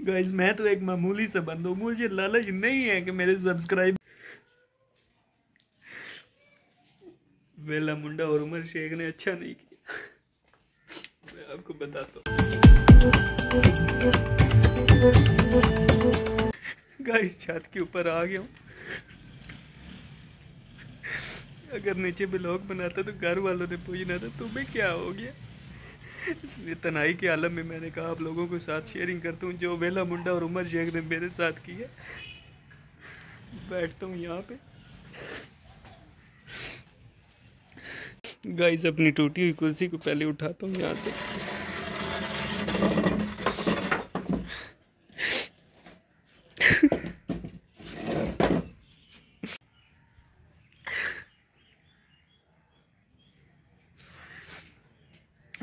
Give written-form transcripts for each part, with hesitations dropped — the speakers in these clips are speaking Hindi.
गाइस मैं तो एक मामूली सा बंदा हूँ, मुझे लालच नहीं है कि मेरे सब्सक्राइब। वेला मुंडा और उमर शेख ने अच्छा नहीं किया, मैं आपको बताता हूँ। गाइस छत के ऊपर आ गया हूँ। अगर नीचे ब्लॉग बनाता तो घर वालों ने पूछना था तुम्हें क्या हो गया, इसलिए तन्हाई के आलम में मैंने कहा आप लोगों के साथ शेयरिंग करता हूँ जो वेला मुंडा और उमर शेख ने मेरे साथ किया। बैठता हूँ यहाँ पे। गाइस अपनी टूटी हुई कुर्सी को पहले उठाता हूँ यहाँ से।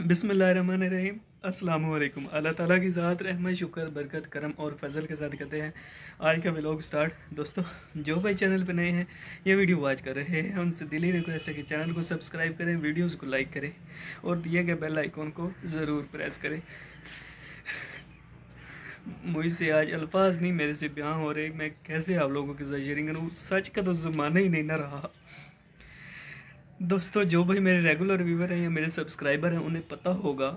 बिस्मिल्लाहिर्रहमानिर्रहीम, अस्सलाम वालेकुम। अल्लाह ताला की ज़ात रहमत शुक्र बरकत करम और फजल के साथ कहते हैं आज का व्लॉग स्टार्ट। दोस्तों जो भाई चैनल पे नए हैं ये वीडियो वॉच कर रहे हैं उनसे दिली रिक्वेस्ट है कि चैनल को सब्सक्राइब करें, वीडियोस को लाइक करें और दिए गए बेल आइकॉन को ज़रूर प्रेस करें। मुझसे आज अल्फाज नहीं मेरे से बयां हो रहे, मैं कैसे आप लोगों के साथ शेयरिंग करूँ। सच का तो ज़माना ही नहीं ना रहा। दोस्तों जो भाई मेरे रेगुलर व्यूवर हैं या मेरे सब्सक्राइबर हैं उन्हें पता होगा,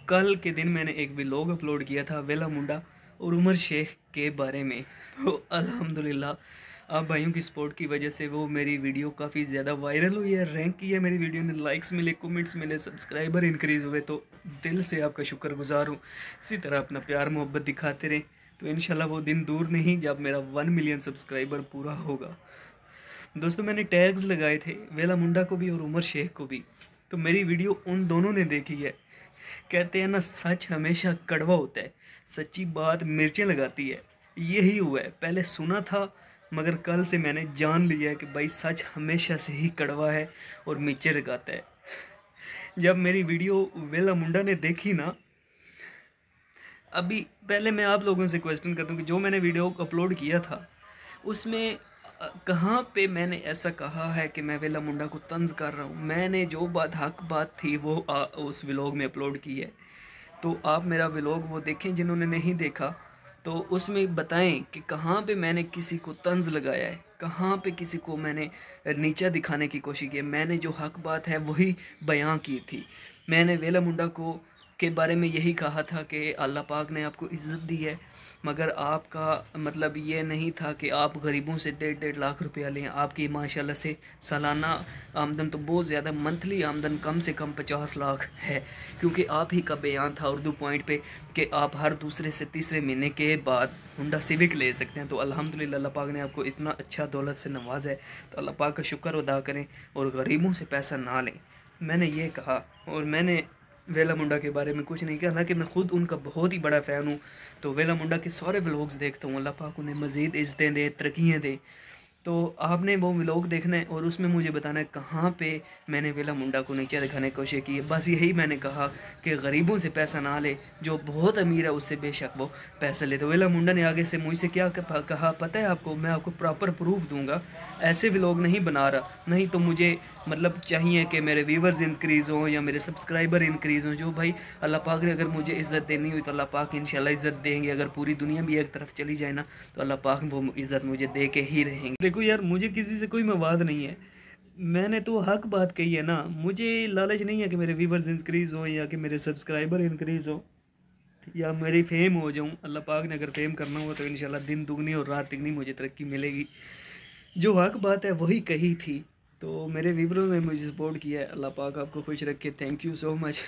कल के दिन मैंने एक व्लॉग अपलोड किया था वेला मुंडा और उमर शेख के बारे में। तो अल्हम्दुलिल्लाह आप भाइयों की सपोर्ट की वजह से वो मेरी वीडियो काफ़ी ज़्यादा वायरल हुई है, रैंक की है मेरी वीडियो ने, लाइक्स मिले, कमेंट्स मिले, सब्सक्राइबर इंक्रीज़ हुए। तो दिल से आपका शुक्रगुजार हूँ। इसी तरह अपना प्यार मोहब्बत दिखाते रहें तो इंशाल्लाह वो दिन दूर नहीं जब मेरा 1 मिलियन सब्सक्राइबर पूरा होगा। दोस्तों मैंने टैग्स लगाए थे वेला मुंडा को भी और उमर शेख को भी, तो मेरी वीडियो उन दोनों ने देखी है। कहते हैं ना सच हमेशा कड़वा होता है, सच्ची बात मिर्चें लगाती है। यही हुआ है, पहले सुना था मगर कल से मैंने जान लिया है कि भाई सच हमेशा से ही कड़वा है और मिर्चें लगाता है। जब मेरी वीडियो वेला मुंडा ने देखी ना, अभी पहले मैं आप लोगों से क्वेश्चन करता हूँ कि जो मैंने वीडियो अपलोड किया था उसमें कहाँ पे मैंने ऐसा कहा है कि मैं वेला मुंडा को तंज कर रहा हूँ। मैंने जो बात हक बात थी वो उस व्लॉग में अपलोड की है। तो आप मेरा व्लॉग वो देखें जिन्होंने नहीं देखा, तो उसमें बताएं कि कहाँ पे मैंने किसी को तंज लगाया है, कहाँ पे किसी को मैंने नीचा दिखाने की कोशिश की है। मैंने जो हक बात है वही बयां की थी। मैंने वेला मुंडा को के बारे में यही कहा था कि अल्लाह पाक ने आपको इज़्ज़त दी है, मगर आपका मतलब ये नहीं था कि आप गरीबों से 1.5 लाख रुपया लें। आपकी माशाल्लाह से सालाना आमदन तो बहुत ज़्यादा, मंथली आमदन कम से कम 50 लाख है, क्योंकि आप ही का बयान था उर्दू पॉइंट पे कि आप हर दूसरे से तीसरे महीने के बाद होंडा सिविक ले सकते हैं। तो अल्हम्दुलिल्लाह अल्लाह पाक ने आपको इतना अच्छा दौलत से नवाजा है, तो अल्लाह पाक का शुक्र अदा करें और गरीबों से पैसा ना लें। मैंने ये कहा और मैंने वेला मुंडा के बारे में कुछ नहीं किया, हालांकि मैं खुद उनका बहुत ही बड़ा फ़ैन हूँ। तो वेला मुंडा के सारे व्लॉग्स देखता हूँ, अल्लाह पाक उन्हें मज़ीद इज़्ज़तें दे, तरक्कियाँ दे। तो आपने वो व्लॉग देखना है और उसमें मुझे बताना है कहाँ पे मैंने वेला मुंडा को नीचे दिखाने की कोशिश की है। बस यही मैंने कहा कि गरीबों से पैसा ना ले, जो बहुत अमीर है उससे बेशक वो पैसा ले। तो वेला मुंडा ने आगे से मुझसे क्या कहा पता है आपको, मैं आपको प्रॉपर प्रूफ दूंगा, ऐसे व्लॉग नहीं बना रहा। नहीं तो मुझे मतलब चाहिए कि मेरे व्यूवर्स इंक्रीज़ हों या मेरे सब्सक्राइबर इंक्रीज़ हों। जो भाई अल्लाह पाक ने अगर मुझे इज़्ज़त देनी हुई तो अल्लाह पाक इंशाल्लाह इज़्ज़त देंगे। अगर पूरी दुनिया भी एक तरफ चली जाए ना तो अल्लाह पाक वो इज़्ज़त मुझे दे के ही रहेंगे। देखो यार मुझे किसी से कोई मवाद नहीं है, मैंने तो हक बात कही है ना। मुझे लालच नहीं है कि मेरे व्यूवर्स इंक्रीज़ हों या कि मेरे सब्सक्राइबर इंक्रीज़ हों या मेरी फेम हो जाऊँ। अल्लाह पाक ने अगर फेम करना हो तो इंशाल्लाह दिन दुगनी और रात तिगनी मुझे तरक्की मिलेगी। जो हक बात है वही कही थी। तो मेरे व्यूवरों ने मुझे सपोर्ट किया है, अल्लाह पाक आपको खुश रखे, थैंक यू सो मच।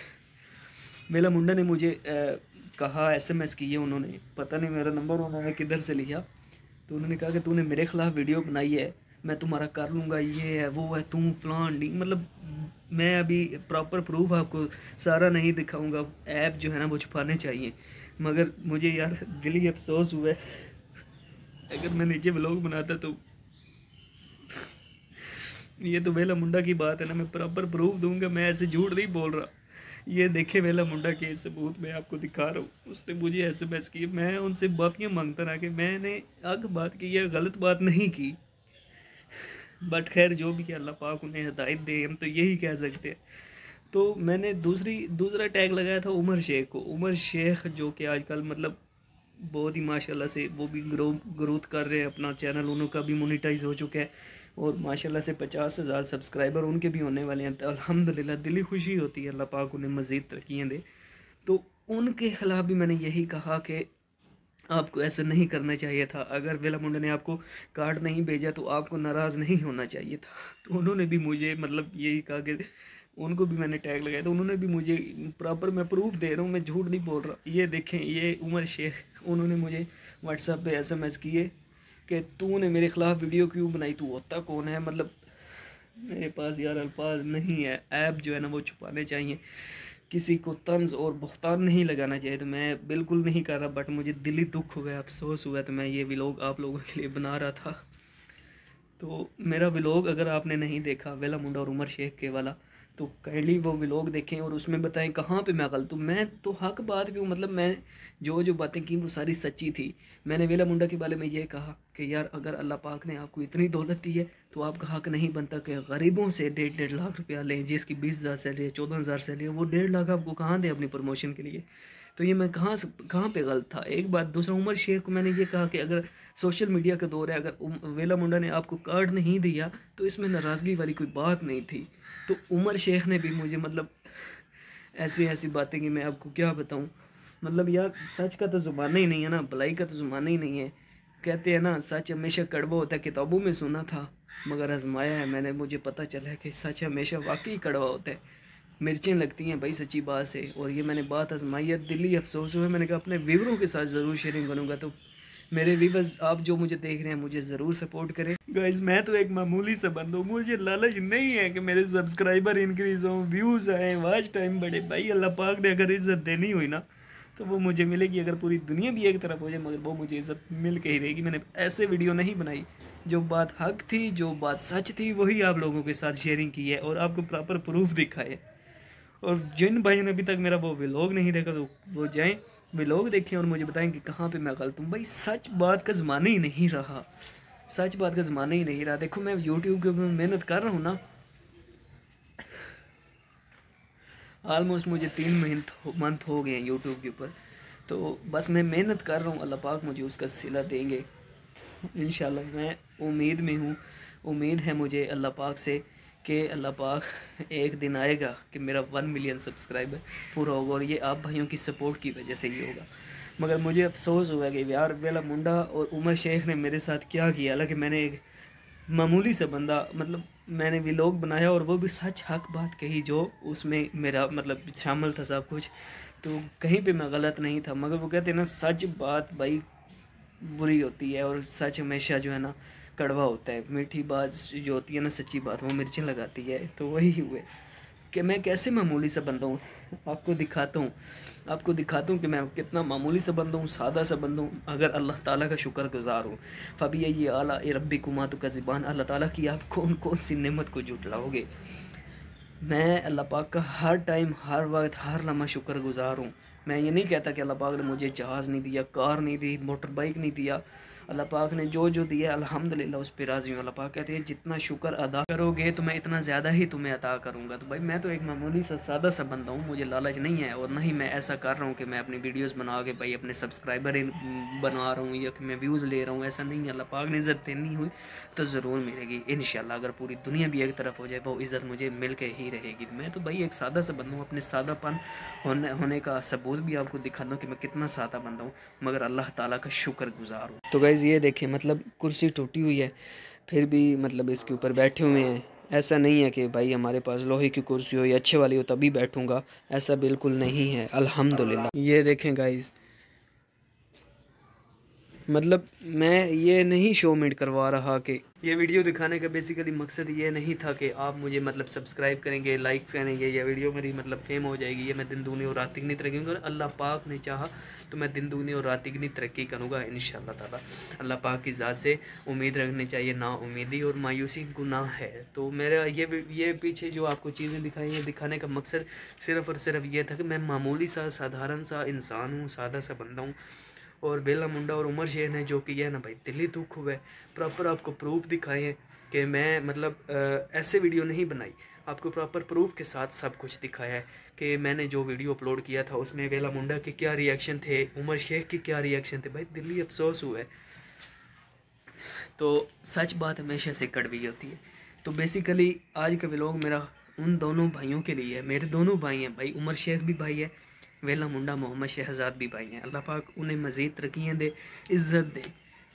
वेला मुंडा ने मुझे कहा, SMS किए उन्होंने, पता नहीं मेरा नंबर उन्होंने किधर से लिया। तो उन्होंने कहा कि तूने मेरे ख़िलाफ़ वीडियो बनाई है, मैं तुम्हारा कर लूँगा, ये है वो है, तू फलान नहीं। मतलब मैं अभी प्रॉपर प्रूफ आपको सारा नहीं दिखाऊंगा, ऐप जो है ना वो छुपाने चाहिए। मगर मुझे यार दिली अफसोस हुआ है, अगर मैं नीचे व्लॉग बनाता तो ये तो वेला मुंडा की बात है ना, मैं प्रॉपर प्रूफ दूंगा, मैं ऐसे झूठ नहीं बोल रहा। ये देखे वेला मुंडा के सबूत मैं आपको दिखा रहा हूँ। उसने मुझे SMS की, मैं उनसे माफ़ियाँ मांगता रहा कि मैंने हक बात की या गलत बात नहीं की। बट खैर जो भी कि अल्लाह पाक उन्हें हिदायत दे, हम तो यही कह सकते हैं। तो मैंने दूसरा टैग लगाया था उमर शेख को। उमर शेख जो कि आजकल मतलब बहुत ही माशाल्लाह से वो भी ग्रोथ कर रहे हैं, अपना चैनल उनका भी मोनेटाइज हो चुका है और माशाल्लाह से 50,000 सब्सक्राइबर उनके भी होने वाले हैं। तो अल्हम्दुलिल्लाह दिली खुशी होती है, अल्लाह पाक उन्हें मज़ीद तरक्कियाँ दे। तो उनके ख़िलाफ़ भी मैंने यही कहा कि आपको ऐसा नहीं करना चाहिए था। अगर वेला मुंडा ने आपको कार्ड नहीं भेजा तो आपको नाराज़ नहीं होना चाहिए था। तो उन्होंने भी मुझे मतलब यही कहा कि उनको भी मैंने टैग लगाया, तो उन्होंने भी मुझे प्रॉपर, मैं प्रूफ दे रहा हूँ, मैं झूठ नहीं बोल रहा। ये देखें, ये उमर शेख, उन्होंने मुझे व्हाट्सएप पे SMS किए कि तूने मेरे ख़िलाफ़ वीडियो क्यों बनाई, तू होता कौन है। मतलब मेरे पास यार अल्फाज नहीं है, ऐप जो है ना वो छुपाने चाहिए, किसी को तंज और बहतान नहीं लगाना चाहिए। तो मैं बिल्कुल नहीं कर रहा, बट मुझे दिली दुख हो गया, अफसोस हुआ, तो मैं ये व्लॉग आप लोगों के लिए बना रहा था। तो मेरा व्लॉग अगर आपने नहीं देखा वेला मुंडा और उमर शेख के वाला, तो काइंडली वो व्लॉग देखें और उसमें बताएं कहाँ पे मैं गलत हूँ। मैं तो हक बात भी हूँ, मतलब मैं जो जो बातें की वो सारी सच्ची थी। मैंने वेला मुंडा के बारे में ये कहा कि यार अगर अल्लाह पाक ने आपको इतनी दौलत दी है तो आपका हक नहीं बनता कि गरीबों से 1.5 लाख रुपया लें, जिसकी 20,000 सैलरी है, 14,000 सैलरी है, वो 1.5 लाख आपको कहाँ दें अपनी प्रमोशन के लिए। तो ये मैं कहाँ पे गलत था, एक बात। दूसरा, उमर शेख को मैंने ये कहा कि अगर सोशल मीडिया का दौर है, अगर वेला मुंडा ने आपको कार्ड नहीं दिया तो इसमें नाराज़गी वाली कोई बात नहीं थी। तो उमर शेख ने भी मुझे मतलब ऐसी ऐसी बातें कि मैं आपको क्या बताऊं। मतलब यार सच का तो ज़माना ही नहीं है ना, भलाई का तो ज़माना ही नहीं है। कहते हैं ना सच हमेशा कड़वा होता है, किताबों में सुना था मगर आजमाया है मैंने, मुझे पता चला है कि सच हमेशा वाकई कड़वा होता है। मिर्चें लगती हैं भाई, सच्ची बात से। और ये मैंने बात आजमाई है, दिली अफसोस हुआ। मैंने कहा अपने व्यूअरों के साथ ज़रूर शेयरिंग करूँगा। तो मेरे व्यूअर्स, आप जो मुझे देख रहे हैं, मुझे ज़रूर सपोर्ट करें। गाइस मैं तो एक मामूली सा बंदा हूँ, मुझे लालच नहीं है कि मेरे सब्सक्राइबर इंक्रीज़ हों, व्यूज़ आएँ, वॉच टाइम बढ़े। भाई अल्लाह पाक ने अगर इज़्ज़त देनी हुई ना तो वो मुझे मिलेगी। अगर पूरी दुनिया भी एक तरफ हो जाए मगर वो मुझे इज़्ज़त मिल के ही रहेगी। मैंने ऐसे वीडियो नहीं बनाई, जो बात हक थी, जो बात सच थी, वही आप लोगों के साथ शेयरिंग की है और आपको प्रॉपर प्रूफ दिखाए। और जिन भाइयों ने अभी तक मेरा वो व्लॉग नहीं देखा तो वो जाएं व्लॉग देखें और मुझे बताएं कि कहाँ पे मैं गलत हूँ। भाई सच बात का ज़माना ही नहीं रहा, सच बात का ज़माना ही नहीं रहा। देखो मैं यूट्यूब के ऊपर मेहनत कर रहा हूँ ना, ऑलमोस्ट मुझे 3 मंथ हो गए हैं यूट्यूब के ऊपर। तो बस मैं मेहनत कर रहा हूँ, अल्लाह पाक मुझे उसका सिला देंगे इंशाल्लाह। मैं उम्मीद में हूँ, उम्मीद है मुझे अल्लाह पाक से कि अल्लाह पाक एक दिन आएगा कि मेरा 1 मिलियन सब्सक्राइबर पूरा होगा और ये आप भाइयों की सपोर्ट की वजह से ही होगा। मगर मुझे अफसोस हुआ कि यार वेला मुंडा और उमर शेख ने मेरे साथ क्या किया। हालांकि मैंने एक मामूली सा बंदा, मतलब मैंने व्लॉग बनाया और वो भी सच हक बात कही, जो उसमें मेरा मतलब शामिल था सब कुछ। तो कहीं पे मैं गलत नहीं था। मगर वो कहते हैं ना सच बात भाई बुरी होती है और सच हमेशा जो है ना कड़वा होता है। मीठी बात जो होती है ना, सच्ची बात, वो मिर्चें लगाती है। तो वही हुए कि मैं कैसे मामूली सा बंदा हूँ, आपको दिखाता हूँ, आपको दिखाता हूँ कि मैं कितना मामूली सा बंदा हूँ, सादा सा बंदा हूँ। अगर अल्लाह ताला का शुक्र गुज़ार हूँ। फ़बी ये आला ए रब्बी कुमा तो का ज़िबान, अल्लाह ताला की आप कौन कौन सी नेमत को जुटलाओगे। मैं अल्लाह पाक का हर टाइम, हर वक्त, हर लम्हा शुक्रगुज़ार हूँ। मैं ये नहीं कहता कि अल्लाह पाक ने मुझे जहाज़ नहीं दिया, कार नहीं दी, मोटर बाइक नहीं दिया। अल्लाह पाक ने जो जो दिया अल्हम्दुलिल्लाह उस पर राज़ी हूँ। अल्लाह पाक कहते हैं जितना शुक्र अदा करोगे तो मैं इतना ज़्यादा ही तुम्हें अता करूँगा। तो भाई मैं तो एक मामूली सा सादा सा बंदा हूँ, मुझे लालच नहीं है और ना ही मैं ऐसा कर रहा हूँ कि मैं अपनी वीडियोज़ बना के भाई अपने सब्सक्राइबर बना रहा हूँ या कि मैं व्यूज़ ले रहा हूँ। ऐसा नहीं है। अल्लाह पाक ने इज़्ज़त देनी हुई तो ज़रूर मिलेगी इंशाल्लाह। अगर पूरी दुनिया भी एक तरफ हो जाए वो इज़्ज़त मुझे मिल के ही रहेगी। मैं तो भाई एक सादा सा बंदा हूँ, अपने सादापन होने का सबूत भी आपको दिखा दूँ कि मैं कितना सादा बंदा हूँ, मगर अल्लाह ताला का शुक्रगुज़ार हूँ। तो गाइज़ ये देखें, मतलब कुर्सी टूटी हुई है फिर भी मतलब इसके ऊपर बैठे हुए हैं। ऐसा नहीं है कि भाई हमारे पास लोहे की कुर्सी हो या अच्छे वाली हो तभी बैठूंगा, ऐसा बिल्कुल नहीं है अल्हम्दुलिल्लाह। ये देखें गाइज़, मतलब मैं ये नहीं शो मिट करवा रहा कि ये वीडियो दिखाने का बेसिकली मकसद ये नहीं था कि आप मुझे मतलब सब्सक्राइब करेंगे, लाइक्स करेंगे या वीडियो मेरी मतलब फेम हो जाएगी, ये मैं दिन दूनी और रात तिगनी तरक्की करूँगा। अल्लाह पाक ने चाहा तो मैं दिन दूनी और रात तिगनी तरक्की करूँगा इंशाअल्लाह ताला। अल्लाह पाक की ज़ात से उम्मीद रखनी चाहिए, ना उम्मीदी और मायूसी गुनाह है। तो मेरा ये पीछे जो आपको चीज़ें दिखाई हैं, दिखाने का मकसद सिर्फ़ और सिर्फ ये था कि मैं मामूली सा साधारण सा इंसान हूँ, सादा सा बंदा हूँ। और वेला मुंडा और उमर शेख ने जो किया है ना भाई, दिली दुख हुआ है। प्रॉपर आपको प्रूफ दिखाए हैं कि मैं मतलब ऐसे वीडियो नहीं बनाई। आपको प्रॉपर प्रूफ के साथ सब कुछ दिखाया है कि मैंने जो वीडियो अपलोड किया था उसमें वेला मुंडा के क्या रिएक्शन थे, उमर शेख के क्या रिएक्शन थे। भाई दिल्ली अफसोस हुआ है। तो सच बात हमेशा से कड़वी होती है। तो बेसिकली आज का व्लॉग मेरा उन दोनों भाइयों के लिए है। मेरे दोनों भाई हैं भाई, उमर शेख भी भाई है, वेला मुंडा मोहम्मद शहजाद भी भाई हैं। अल्लाह पाक उन्हें मज़ीद तरक्कियाँ दे, इज़्ज़त दे।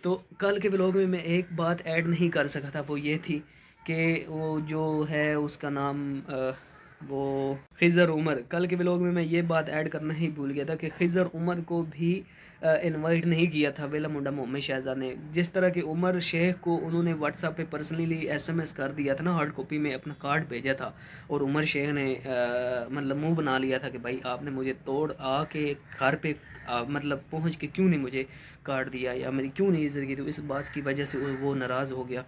तो कल के व्लॉग में मैं एक बात ऐड नहीं कर सका था, वो ये थी कि वो जो है उसका नाम वो खिज़र उमर, कल के व्लॉग में मैं ये बात ऐड करना ही भूल गया था कि खिज़र उमर को भी इनवाइट नहीं किया था वेला मुंडा मोहम्मद शहजाद ने। जिस तरह के उमर शेख को उन्होंने व्हाट्सएप पे पर्सनली एसएमएस कर दिया था ना, हार्ड कॉपी में अपना कार्ड भेजा था, और उमर शेख ने मतलब मुंह बना लिया था कि भाई आपने मुझे तोड़ आके घर पे मतलब पहुंच के क्यों नहीं मुझे कार्ड दिया या मेरी क्यों नहीं इज्जत की। तो इस बात की वजह से वो नाराज़ हो गया।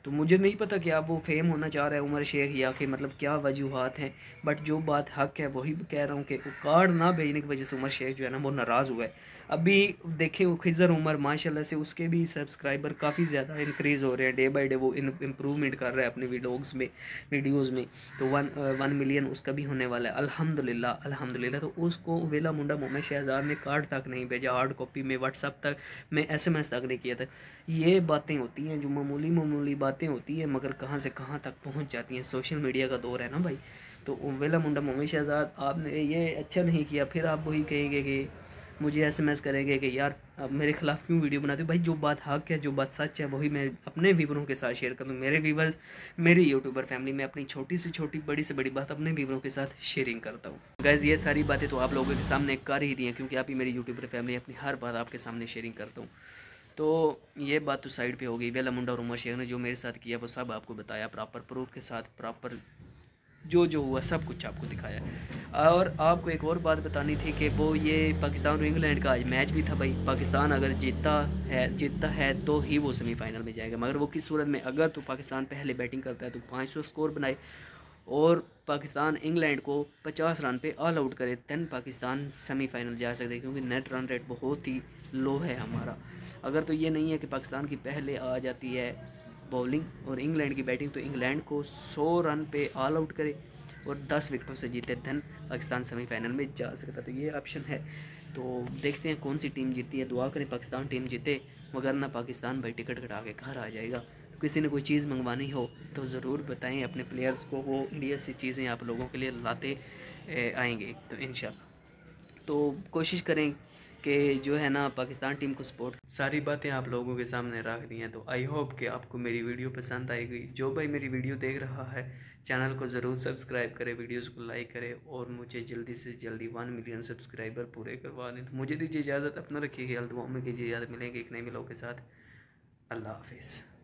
तो मुझे नहीं पता कि आप वो फेम होना चाह रहा है उमर शेख या कि मतलब क्या वजूहात हैं, बट जो बात हक है वही कह रहा हूँ कि कार्ड ना भेजने की वजह से उमर शेख जो है ना वो नाराज़ हुआ है। अभी देखें वो खिज़र उमर माशाल्लाह से उसके भी सब्सक्राइबर काफ़ी ज़्यादा इंक्रीज़ हो रहे हैं, डे बाई डे वो इम्प्रूवमेंट कर रहा है अपने वीडियोज़ में। तो 1 मिलियन उसका भी होने वाला है अल्हम्दुलिल्लाह अल्हम्दुलिल्लाह। तो उसको वेला मुंडा मोहम्मद शहजाद ने कार्ड तक नहीं भेजा, हार्ड कॉपी में व्हाट्सएप तक में एसएमएस तक नहीं किया था। ये बातें होती हैं जो मामूली बातें होती हैं, मगर कहाँ से कहाँ तक पहुँच जाती हैं। सोशल मीडिया का दौर है ना भाई। तो वेला मुंडा मोहम्मद शहजाद आपने ये अच्छा नहीं किया, फिर आप वही कहेंगे कि मुझे एसएमएस करेंगे कि यार अब मेरे खिलाफ क्यों वीडियो बनाते हो। भाई जो बात हक है, जो बात सच है, वही मैं अपने व्यूवरों के साथ शेयर कर दूँ। मेरे व्यूवर्स, मेरी यूट्यूबर फैमिली में अपनी छोटी से छोटी बड़ी से बड़ी बात अपने व्यूवरों के साथ शेयरिंग करता हूँ। गाइज़ ये सारी बातें तो आप लोगों के सामने कर ही दी हैं, क्योंकि आप ही मेरी यूट्यूबर फैमिली, अपनी हर बात आपके सामने शेयरिंग करता हूँ। तो ये बात तो साइड पे हो गई। वेला मुंडा और उमर शेख ने जो मेरे साथ किया वो सब आपको बताया, प्रॉपर प्रूफ के साथ, प्रॉपर जो हुआ सब कुछ आपको दिखाया। और आपको एक और बात बतानी थी कि वो ये पाकिस्तान और इंग्लैंड का आज मैच भी था भाई। पाकिस्तान अगर जीतता है तो ही वो सेमीफाइनल में जाएगा, मगर वो किस सूरत में, अगर तो पाकिस्तान पहले बैटिंग करता है तो 500 स्कोर बनाए और पाकिस्तान इंग्लैंड को 50 रन पे ऑल आउट करे, देन पाकिस्तान सेमीफाइनल जा सकते हैं, क्योंकि नेट रन रेट बहुत ही लो है हमारा। अगर तो ये नहीं है कि पाकिस्तान की पहले आ जाती है बॉलिंग और इंग्लैंड की बैटिंग, तो इंग्लैंड को 100 रन पे ऑल आउट करे और 10 विकेटों से जीते, देन पाकिस्तान सेमीफाइनल में जा सकता। तो ये ऑप्शन है। तो देखते हैं कौन सी टीम जीती है। दुआ करें पाकिस्तान टीम जीते, मगर ना पाकिस्तान भाई टिकट कटा के घर आ जाएगा। किसी ने कोई चीज़ मंगवानी हो तो ज़रूर बताएं अपने प्लेयर्स को, वो इंडिया से चीज़ें आप लोगों के लिए लाते आएंगे तो इंशाल्लाह। तो कोशिश करें कि जो है ना पाकिस्तान टीम को सपोर्ट। सारी बातें आप लोगों के सामने रख दी हैं, तो आई होप कि आपको मेरी वीडियो पसंद आएगी। जो भाई मेरी वीडियो देख रहा है चैनल को ज़रूर सब्सक्राइब करे, वीडियोस को लाइक करे और मुझे जल्दी से जल्दी 1 मिलियन सब्सक्राइबर पूरे करवा दें। तो मुझे दीजिए इजाज़त, अपना रखिए ख्याल, दुआ में कीजिए। इजाज़त, मिलेंगे एक नए व्लॉग के साथ। अल्लाह हाफिज़।